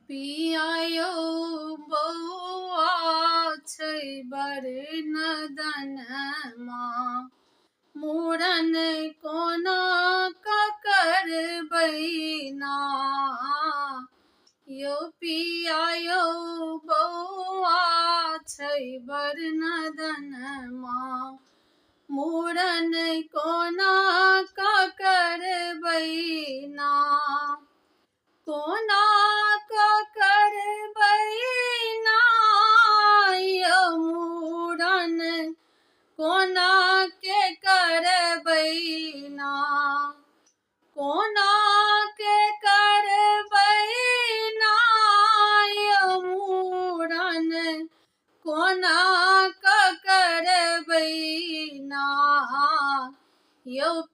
पियायो बौआ छै बर नदनमा, मूड़न कोना करबैना। यो पियायो बौआ छै बर नदनमा, मूड़न कोना करबैना। कोना करबैना यो मूड़न कोना के करबैना। कोना के करबैना यो मूड़न कोना करबैना। यो